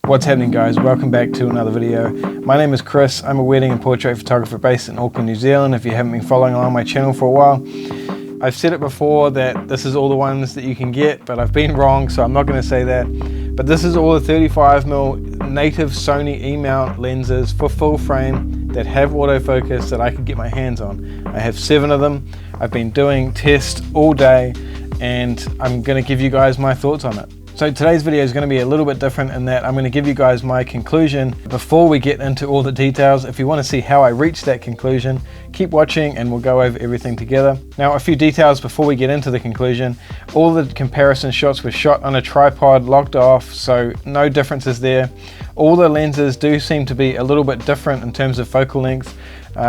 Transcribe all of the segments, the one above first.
What's happening, guys? Welcome back to another video. My name is Chris. I'm a wedding and portrait photographer based in Auckland, New Zealand. If you haven't been following along my channel for a while, I've said it before that this is all the ones that you can get, but I've been wrong, so I'm not going to say that. But this is all the 35mm native Sony E-mount lenses for full frame that have autofocus that I could get my hands on. I have 7 of them. I've been doing tests all day and I'm going to give you guys my thoughts on it. So today's video is going to be a little bit different in that I'm going to give you guys my conclusion before we get into all the details. If you want to see how I reached that conclusion, keep watching and we'll go over everything together. Now, a few details before we get into the conclusion. All the comparison shots were shot on a tripod locked off, so no differences there. All the lenses do seem to be a little bit different in terms of focal length,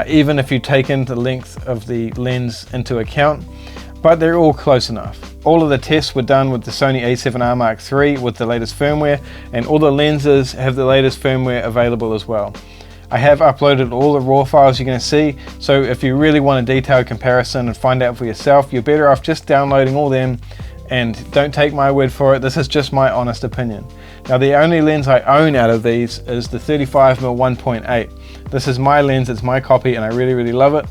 even if you take in the length of the lens into account, but they're all close enough. All of the tests were done with the Sony A7RIII with the latest firmware, and all the lenses have the latest firmware available as well. I have uploaded all the raw files you're going to see, so if you really want a detailed comparison and find out for yourself, you're better off just downloading all them, and don't take my word for it. This is just my honest opinion. Now, the only lens I own out of these is the 35mm 1.8. This is my lens, it's my copy, and I really love it.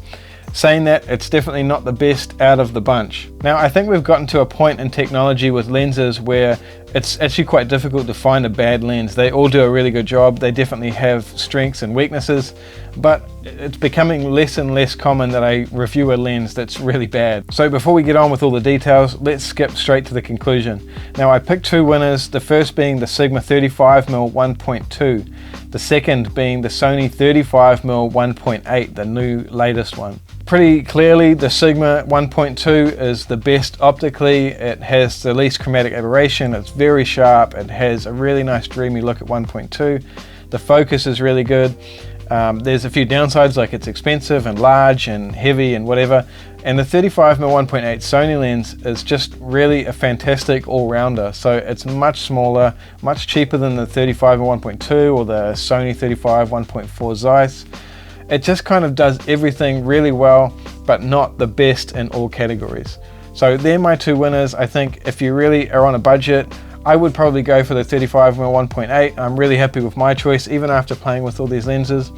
Saying that, it's definitely not the best out of the bunch. Now, I think we've gotten to a point in technology with lenses where it's actually quite difficult to find a bad lens. They all do a really good job. They definitely have strengths and weaknesses, but it's becoming less and less common that I review a lens that's really bad. So before we get on with all the details, let's skip straight to the conclusion. Now, I picked 2 winners, the first being the Sigma 35mm 1.2, the second being the Sony 35mm 1.8, the new latest one. Pretty clearly, the Sigma 1.2 is the best optically. It has the least chromatic aberration, it's very sharp, it has a really nice dreamy look at 1.2. The focus is really good. There's a few downsides, like it's expensive and large and heavy and whatever. And the 35mm 1.8 Sony lens is just really a fantastic all-rounder. So it's much smaller, much cheaper than the 35mm 1.2 or the Sony 35 1.4 Zeiss. It just kind of does everything really well, but not the best in all categories. So they're my 2 winners. I think if you really are on a budget, I would probably go for the 35mm 1.8. I'm really happy with my choice, even after playing with all these lenses.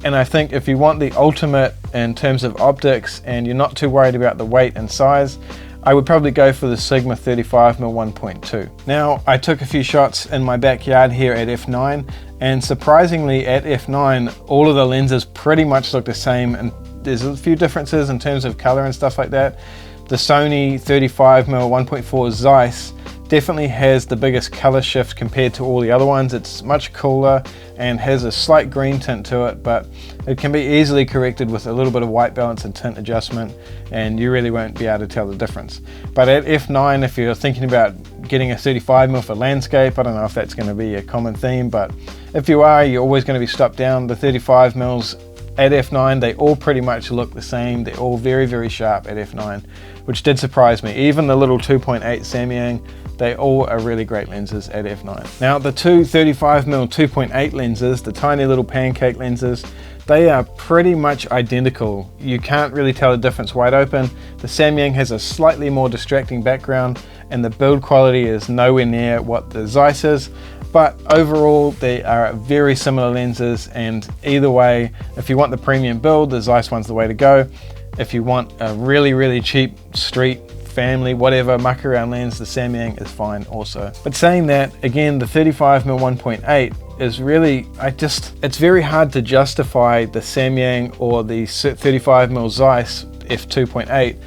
And I think if you want the ultimate in terms of optics and you're not too worried about the weight and size, I would probably go for the Sigma 35mm 1.2. Now, I took a few shots in my backyard here at f9, and surprisingly at f9, all of the lenses pretty much look the same, and there's a few differences in terms of color and stuff like that. The Sony 35mm 1.4 Zeiss definitely has the biggest color shift compared to all the other ones. It's much cooler and has a slight green tint to it, but it can be easily corrected with a little bit of white balance and tint adjustment, and you really won't be able to tell the difference. But at f9, if you're thinking about getting a 35mm for landscape, I don't know if that's going to be a common theme, but if you are, you're always going to be stopped down. The 35mm at f9, they all pretty much look the same. They're all very sharp at f9, which did surprise me. Even the little 2.8 Samyang, they all are really great lenses at f9. Now, the 2 35mm 2.8 lenses, the tiny little Pancake lenses, they are pretty much identical. You can't really tell the difference wide open. The Samyang has a slightly more distracting background, and the build quality is nowhere near what the Zeiss is. But overall, they are very similar lenses, and either way, if you want the premium build, the Zeiss one's the way to go. If you want a really cheap street, family, whatever, muck around lens, the Samyang is fine also. But saying that, again, the 35mm 1.8 is really, it's very hard to justify the Samyang or the 35mm Zeiss f2.8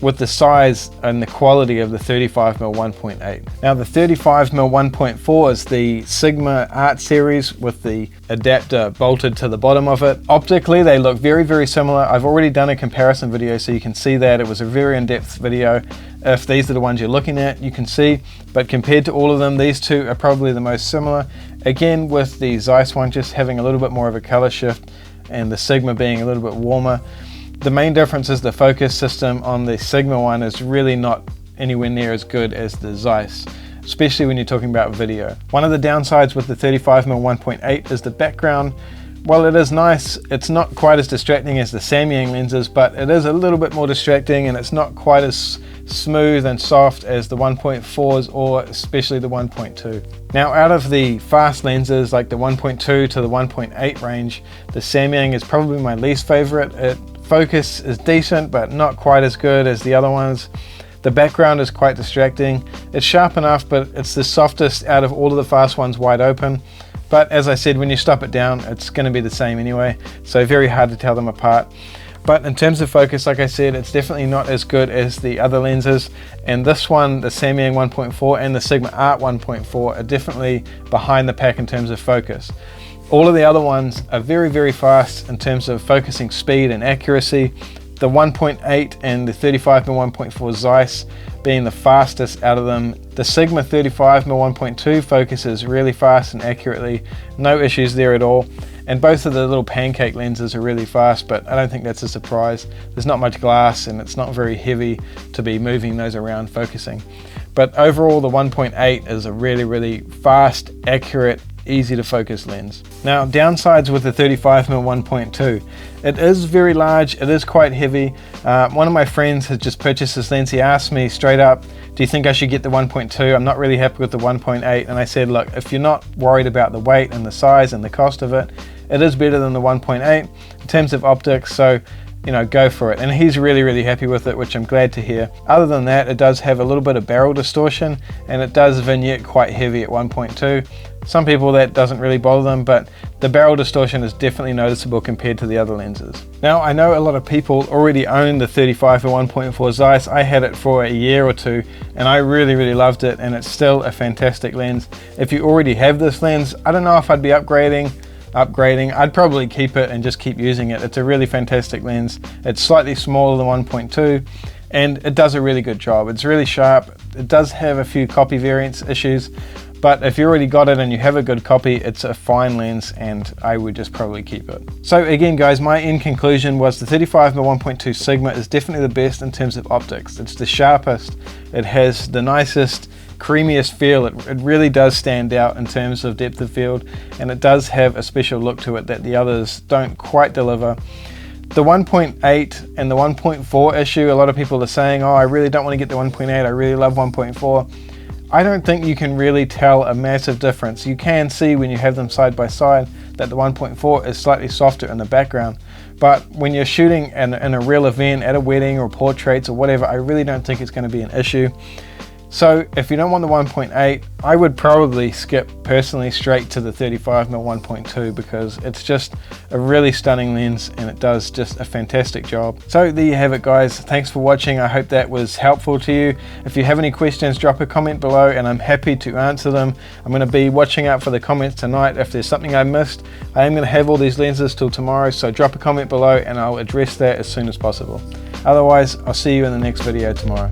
with the size and the quality of the 35mm 1.8. Now, the 35mm 1.4 is the Sigma Art series with the adapter bolted to the bottom of it. Optically, they look very similar. I've already done a comparison video, so you can see that. It was a very in-depth video. If these are the ones you're looking at, you can see, but compared to all of them, these 2 are probably the most similar. Again, with the Zeiss one just having a little bit more of a color shift and the Sigma being a little bit warmer. The main difference is the focus system on the Sigma one is really not anywhere near as good as the Zeiss, especially when you're talking about video. One of the downsides with the 35mm 1.8 is the background. while it is nice, it's not quite as distracting as the Samyang lenses, but it is a little bit more distracting, and it's not quite as smooth and soft as the 1.4s or especially the 1.2. Now, out of the fast lenses like the 1.2 to the 1.8 range, the Samyang is probably my least favorite. Focus is decent, but not quite as good as the other ones. The background is quite distracting. It's sharp enough, but it's the softest out of all of the fast ones wide open. But as I said, when you stop it down, it's going to be the same anyway, so very hard to tell them apart. But in terms of focus, like I said, it's definitely not as good as the other lenses, and this one, the Samyang 1.4 and the Sigma Art 1.4, are definitely behind the pack in terms of focus. All of the other ones are very, very fast in terms of focusing speed and accuracy. The 1.8 and the 35mm 1.4 Zeiss being the fastest out of them. The Sigma 35mm 1.2 focuses really fast and accurately, no issues there at all. And both of the little Pancake lenses are really fast, but I don't think that's a surprise. There's not much glass and it's not very heavy to be moving those around focusing. But overall, the 1.8 is a really, really fast, accurate, easy to focus lens. Now, downsides with the 35mm 1.2. It is very large, it is quite heavy. One of my friends has just purchased this lens. He asked me straight up, do you think I should get the 1.2? I'm not really happy with the 1.8. And I said, look, if you're not worried about the weight and the size and the cost of it, it is better than the 1.8 in terms of optics, so you know, go for it. And he's really, really happy with it, which I'm glad to hear. Other than that, it does have a little bit of barrel distortion, and it does vignette quite heavy at 1.2. Some people that doesn't really bother them, but the barrel distortion is definitely noticeable compared to the other lenses. Now, I know a lot of people already own the 35mm 1.4 Zeiss. I had it for a year or two, and I really, really loved it, and it's still a fantastic lens. If you already have this lens, I don't know if I'd be upgrading. I'd probably keep it and just keep using it. It's a really fantastic lens. It's slightly smaller than 1.2, and it does a really good job. It's really sharp. It does have a few copy variance issues, but if you already got it and you have a good copy, it's a fine lens, and I would just probably keep it. So again, guys, my end conclusion was the 35mm 1.2 Sigma is definitely the best in terms of optics. It's the sharpest. It has the nicest, creamiest feel. It really does stand out in terms of depth of field, and it does have a special look to it that the others don't quite deliver. The 1.8 and the 1.4 issue, a lot of people are saying, oh, I really don't want to get the 1.8, I really love 1.4. I don't think you can really tell a massive difference. You can see when you have them side by side that the 1.4 is slightly softer in the background, but when you're shooting in a real event, at a wedding or portraits or whatever, I really don't think it's going to be an issue. So if you don't want the 1.8, I would probably skip personally straight to the 35mm 1.2 because it's just a really stunning lens and it does just a fantastic job. So there you have it, guys. Thanks for watching. I hope that was helpful to you. If you have any questions, drop a comment below and I'm happy to answer them. I'm going to be watching out for the comments tonight. If there's something I missed, I am going to have all these lenses till tomorrow, so drop a comment below and I'll address that as soon as possible. Otherwise, I'll see you in the next video tomorrow.